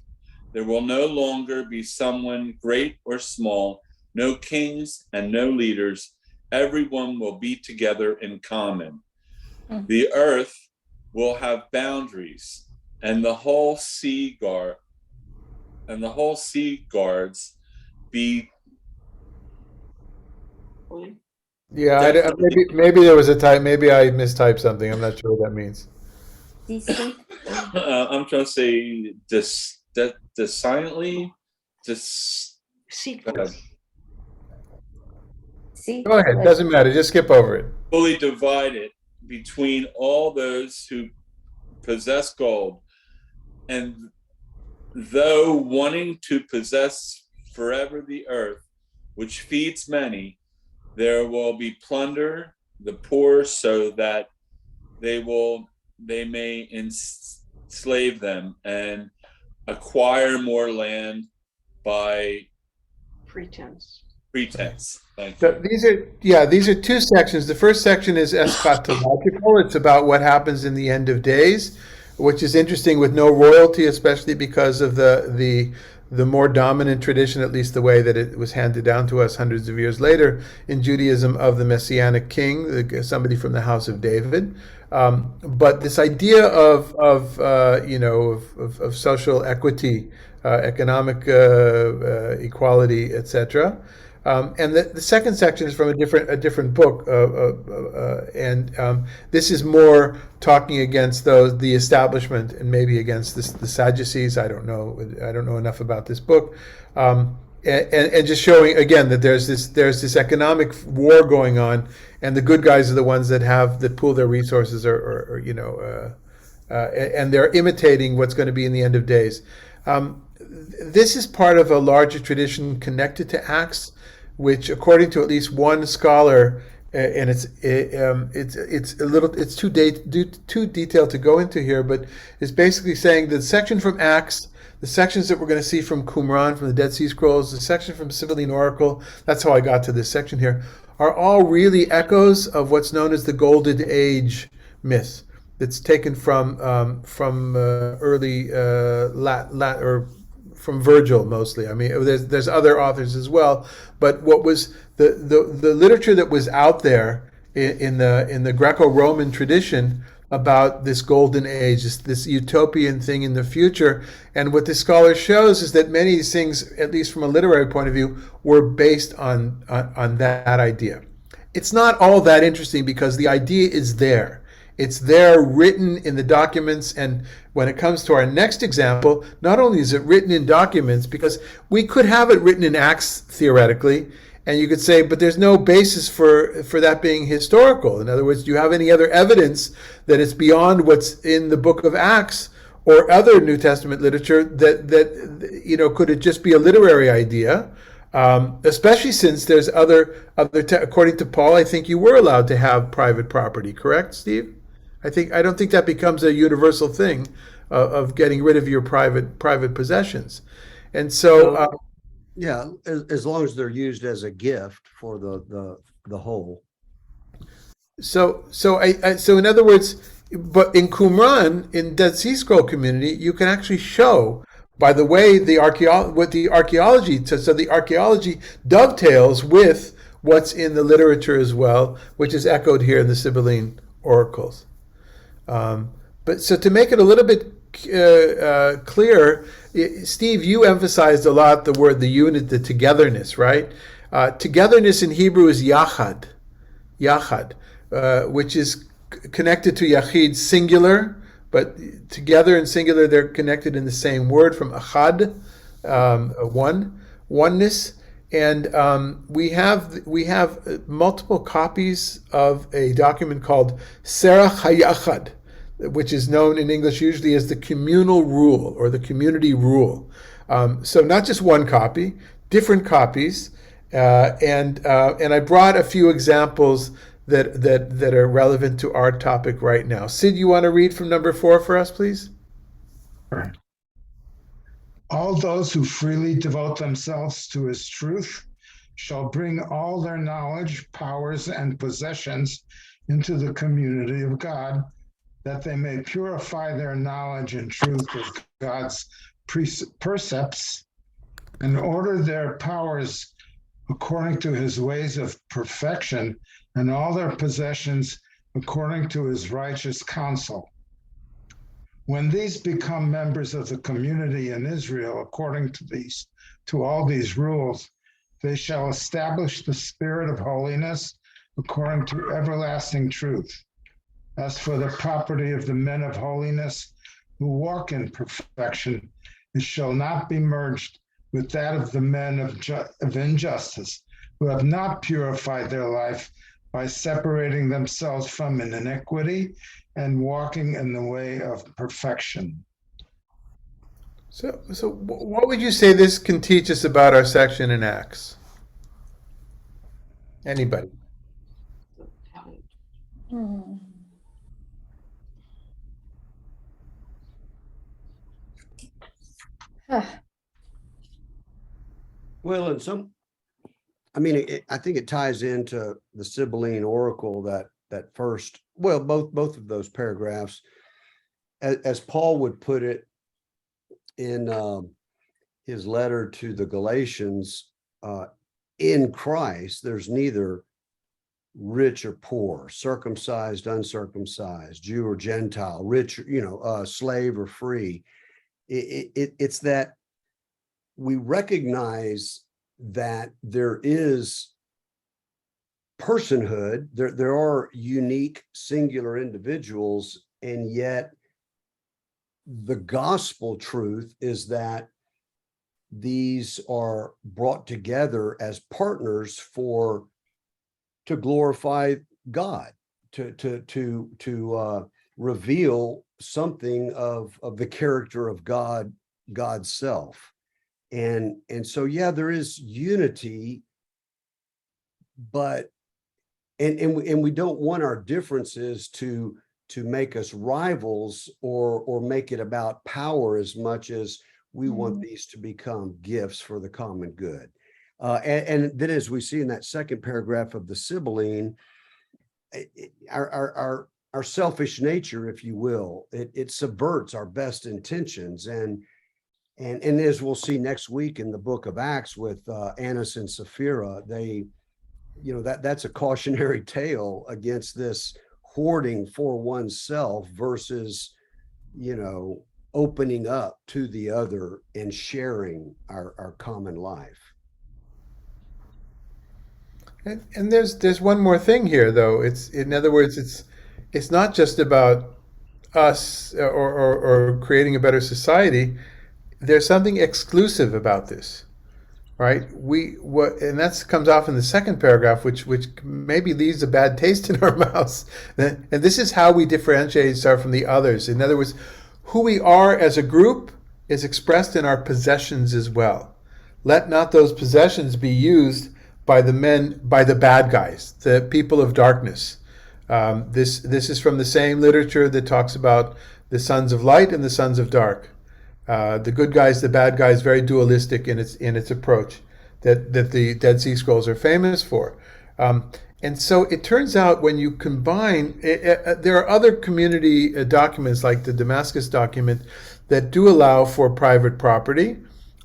There will no longer be someone great or small, no kings and no leaders. Everyone will be together in common. The earth will have boundaries, and the whole sea guards be. Yeah, maybe there was a type. Maybe I mistyped something. I'm not sure what that means. I'm trying to say silently. Go ahead. Doesn't matter. Just skip over it. Fully divided between all those who possess gold, and though wanting to possess forever the earth, which feeds many, there will be plunder the poor, so that they may enslave them and acquire more land by pretense. Thank you. So these are two sections. The first section is eschatological. It's about what happens in the end of days, which is interesting, with no royalty, especially because of the more dominant tradition, at least the way that it was handed down to us hundreds of years later in Judaism, of the Messianic king, somebody from the house of David. But this idea of social equity, economic equality, etc. And the second section is from a different book, and this is more talking against the establishment, and maybe against the Sadducees. I don't know enough about this book, and just showing again that there's this economic war going on, and the good guys are the ones that pool their resources, and they're imitating what's going to be in the end of days. This is part of a larger tradition connected to Acts, which, according to at least one scholar, and it's too detailed to go into here, but it's basically saying the section from Acts, the sections that we're going to see from Qumran, from the Dead Sea Scrolls, the section from Sibylline Oracle, that's how I got to this section here, are all really echoes of what's known as the Golden Age myth. That's taken from early or from Virgil mostly. I mean, there's other authors as well, but what was the literature that was out there in the Greco-Roman tradition about this golden age, this utopian thing in the future, and what the scholar shows is that many of these things, at least from a literary point of view, were based on that idea. It's not all that interesting because the idea is there. It's there, written in the documents, and when it comes to our next example, not only is it written in documents, because we could have it written in Acts theoretically, and you could say, but there's no basis for that being historical. In other words, do you have any other evidence that it's beyond what's in the book of Acts or other New Testament literature that could it just be a literary idea? Especially since there's according to Paul, I think you were allowed to have private property, correct, Steve? I don't think that becomes a universal thing of getting rid of your private possessions, and so yeah, as long as they're used as a gift for the whole. So in other words, but in Qumran, in Dead Sea Scroll community, you can actually show by the way, the archaeology dovetails with what's in the literature as well, which is echoed here in the Sibylline oracles. But so to make it a little bit clear, Steve, you emphasized a lot the unit, the togetherness, right? Togetherness in Hebrew is yachad, which is connected to yachid, singular, but together and singular, they're connected in the same word from achad, oneness. And we have multiple copies of a document called Serach HaYachad, which is known in English usually as the communal rule or the community rule. So not just one copy, different copies, and I brought a few examples that are relevant to our topic right now. Sid, you want to read from number 4 for us, please? Right. All those who freely devote themselves to his truth shall bring all their knowledge, powers, and possessions into the community of God, that they may purify their knowledge and truth of God's precepts, and order their powers according to his ways of perfection, and all their possessions according to his righteous counsel. When these become members of the community in Israel, according to all these rules, they shall establish the spirit of holiness according to everlasting truth. As for the property of the men of holiness who walk in perfection, it shall not be merged with that of the men of injustice, who have not purified their life by separating themselves from an iniquity and walking in the way of perfection. So what would you say this can teach us about our section in Acts? Anybody? Well, I think it ties into the Sibylline Oracle that first, well, both of those paragraphs, as Paul would put it in his letter to the Galatians, in Christ, there's neither rich or poor, circumcised, uncircumcised, Jew or Gentile, rich, slave or free. It's that we recognize that there is personhood, there are unique, singular individuals, and yet the gospel truth is that these are brought together as partners to glorify God, to reveal something of the character of God's self. And so, yeah, there is unity, but and we don't want our differences to make us rivals or make it about power as much as we want these to become gifts for the common good. And then, as we see in that second paragraph of the Sibylline, our selfish nature, if you will, it subverts our best intentions. And as we'll see next week in the book of Acts with Annas and Sapphira, that's a cautionary tale against this hoarding for oneself versus, opening up to the other and sharing our common life. And there's one more thing here, though. In other words, it's not just about us or creating a better society. There's something exclusive about this, right? And that comes off in the second paragraph, which maybe leaves a bad taste in our mouths. And this is how we differentiate ourselves from the others. In other words, who we are as a group is expressed in our possessions as well. Let not those possessions be used by the bad guys, the people of darkness. This is from the same literature that talks about the sons of light and the sons of dark. The good guys, the bad guys, very dualistic in its approach that the Dead Sea Scrolls are famous for. And so it turns out when you combine, there are other community documents like the Damascus document that do allow for private property.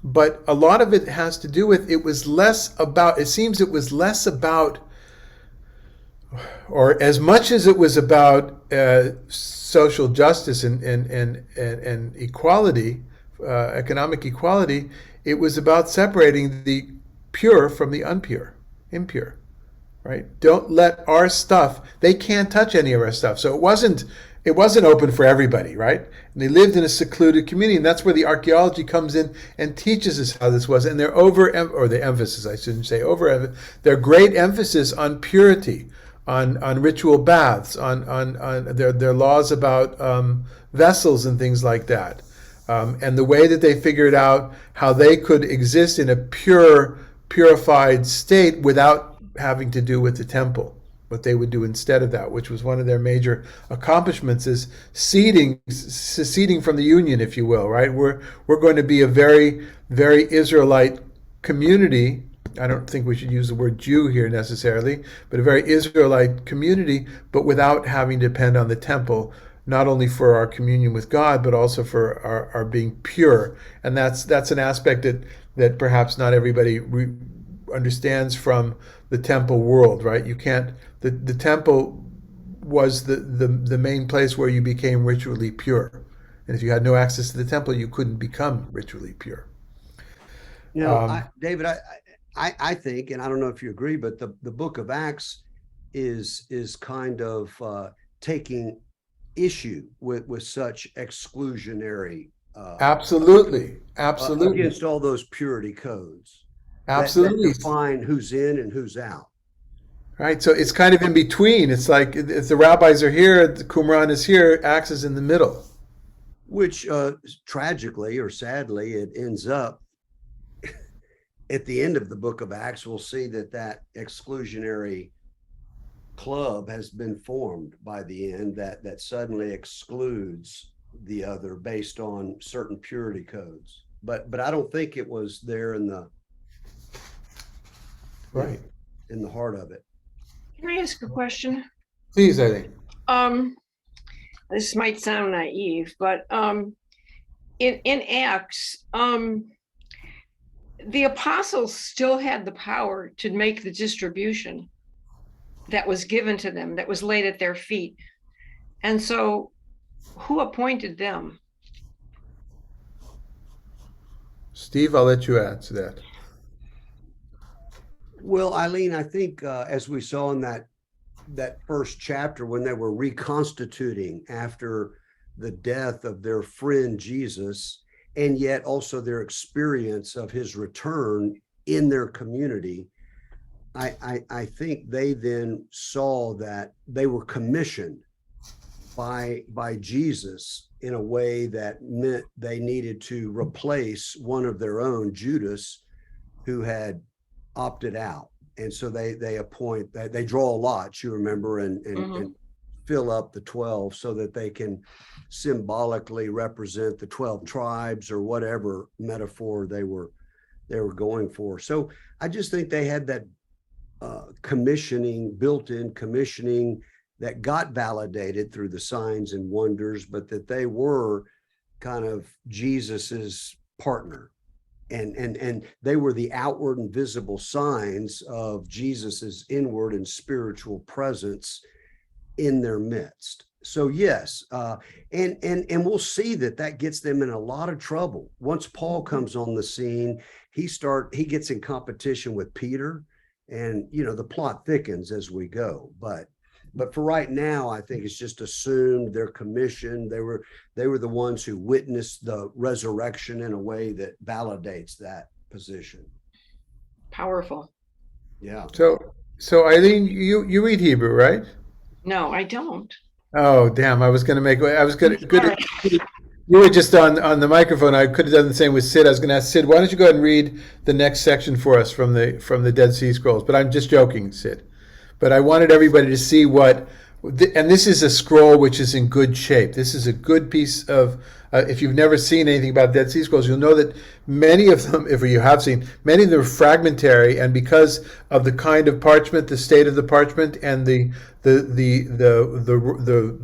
But a lot of it has to do with, it seems it was less about, or as much as it was about social justice and equality, economic equality, it was about separating the pure from the impure, right? Don't let our stuff, they can't touch any of our stuff. So it wasn't open for everybody, right? And they lived in a secluded community, and that's where the archaeology comes in and teaches us how this was. And their emphasis, I shouldn't say over, their great emphasis on purity, on ritual baths, on their laws about vessels and things like that. And the way that they figured out how they could exist in a purified state without having to do with the temple, what they would do instead of that, which was one of their major accomplishments, is seceding from the union, if you will, right? We're going to be a very, very Israelite community. I don't think we should use the word Jew here necessarily, but a very Israelite community, but without having to depend on the temple, not only for our communion with God, but also for our being pure. And that's an aspect that perhaps not everybody understands from the temple world, right? You can't, the temple was the main place where you became ritually pure. And if you had no access to the temple, you couldn't become ritually pure. You know, David, I think, and I don't know if you agree, but the book of Acts is kind of taking issue with such exclusionary absolutely against all those purity codes absolutely that define who's in and who's out, right? So it's kind of in between. It's like if the rabbis are here, the Qumran is here, Acts is in the middle, which tragically or sadly it ends up at the end of the book of Acts. We'll see that exclusionary club has been formed by the end that suddenly excludes the other based on certain purity codes. But I don't think it was there in the right in the heart of it. Can I ask a question? Please, I think. This might sound naive, but in Acts, the apostles still had the power to make the distribution that was given to them, that was laid at their feet. And so who appointed them? Steve, I'll let you answer that. Well, Eileen, I think as we saw in that first chapter, when they were reconstituting after the death of their friend Jesus, and yet also their experience of his return in their community, I think they then saw that they were commissioned by Jesus in a way that meant they needed to replace one of their own, Judas, who had opted out. And so they draw a lot, you remember, and fill up the 12 so that they can symbolically represent the 12 tribes or whatever metaphor they were going for. So I just think they had that built-in commissioning that got validated through the signs and wonders, but that they were kind of Jesus's partner, and they were the outward and visible signs of Jesus's inward and spiritual presence in their midst. So yes, and we'll see that gets them in a lot of trouble. Once Paul comes on the scene, he gets in competition with Peter, and the plot thickens as we go. But for right now, I think it's just assumed they're commissioned. They were the ones who witnessed the resurrection in a way that validates that position. Powerful. Yeah. So Eileen, you read Hebrew, right? No, I don't. Oh, damn. I was going to you were just on the microphone. I could have done the same with Sid. I was going to ask Sid, why don't you go ahead and read the next section for us from the Dead Sea Scrolls? But I'm just joking, Sid. But I wanted everybody to see what And this is a scroll which is in good shape. This is a good piece of, if you've never seen anything about Dead Sea Scrolls, you'll know that many of them, if you have seen, many of them are fragmentary, and because of the kind of parchment, the state of the parchment, and the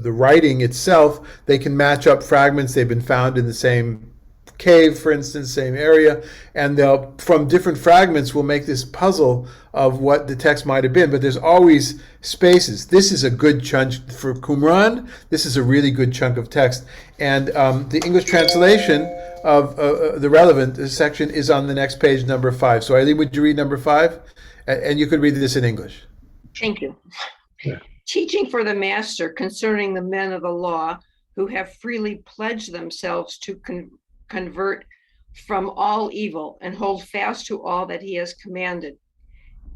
writing itself, they can match up fragments. They've been found in the same cave, for instance, same area, and they'll, from different fragments, will make this puzzle of what the text might have been, but there's always spaces. This is a good chunk for Qumran. This is a really good chunk of text, and the English translation of the relevant section is on the next page, number 5. So Eileen, would you read number 5? And you could read this in English. Thank you. Yeah. Teaching for the master concerning the men of the law who have freely pledged themselves to convert from all evil and hold fast to all that he has commanded.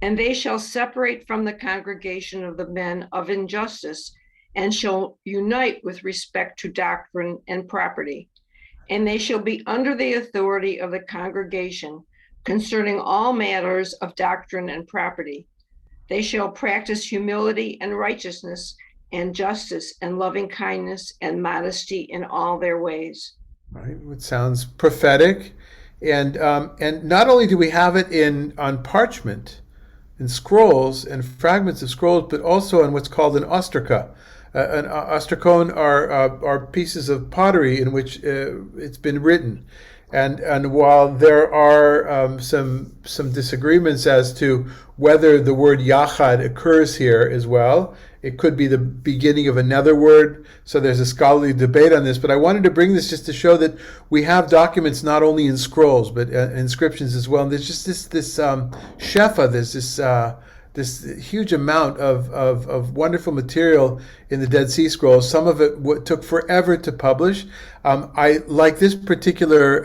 And they shall separate from the congregation of the men of injustice and shall unite with respect to doctrine and property. And they shall be under the authority of the congregation concerning all matters of doctrine and property. They shall practice humility and righteousness and justice and loving kindness and modesty in all their ways. Right, it sounds prophetic, and not only do we have it on parchment, in scrolls and fragments of scrolls, but also in what's called an ostraca. An ostracon are pieces of pottery in which it's been written, and while there are some disagreements as to whether the word yachad occurs here as well, it could be the beginning of another word. So there's a scholarly debate on this, but I wanted to bring this just to show that we have documents not only in scrolls but inscriptions as well. And there's just this shefa, there's this huge amount of wonderful material in the Dead Sea Scrolls. Some of it took forever to publish. I like this particular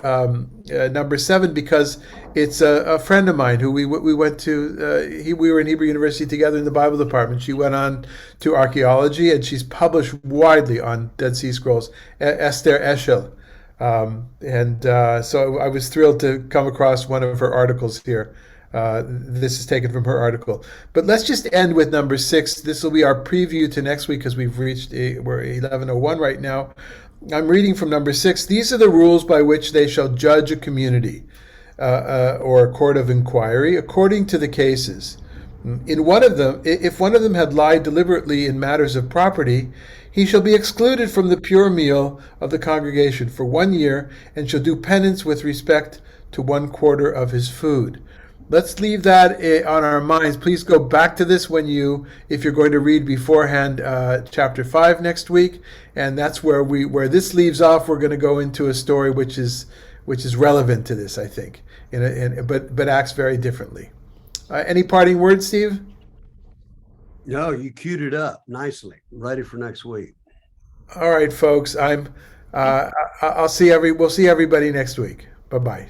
number 7 because it's a friend of mine who we went to. We were in Hebrew University together in the Bible department. She went on to archaeology, and she's published widely on Dead Sea Scrolls. Esther Eshel. So I was thrilled to come across one of her articles here. This is taken from her article. But let's just end with number 6. This will be our preview to next week because we're 11:01 right now. I'm reading from number 6. These are the rules by which they shall judge a community or a court of inquiry according to the cases. In one of them, if one of them had lied deliberately in matters of property, he shall be excluded from the pure meal of the congregation for 1 year and shall do penance with respect to 1/4 of his food. Let's leave that on our minds. Please go back to this if you're going to read beforehand chapter 5 next week, and that's where this leaves off. We're going to go into a story which is relevant to this, I think, but acts very differently. Any parting words, Steve? No, you queued it up nicely. Ready for next week. All right, folks. We'll see everybody next week. Bye-bye.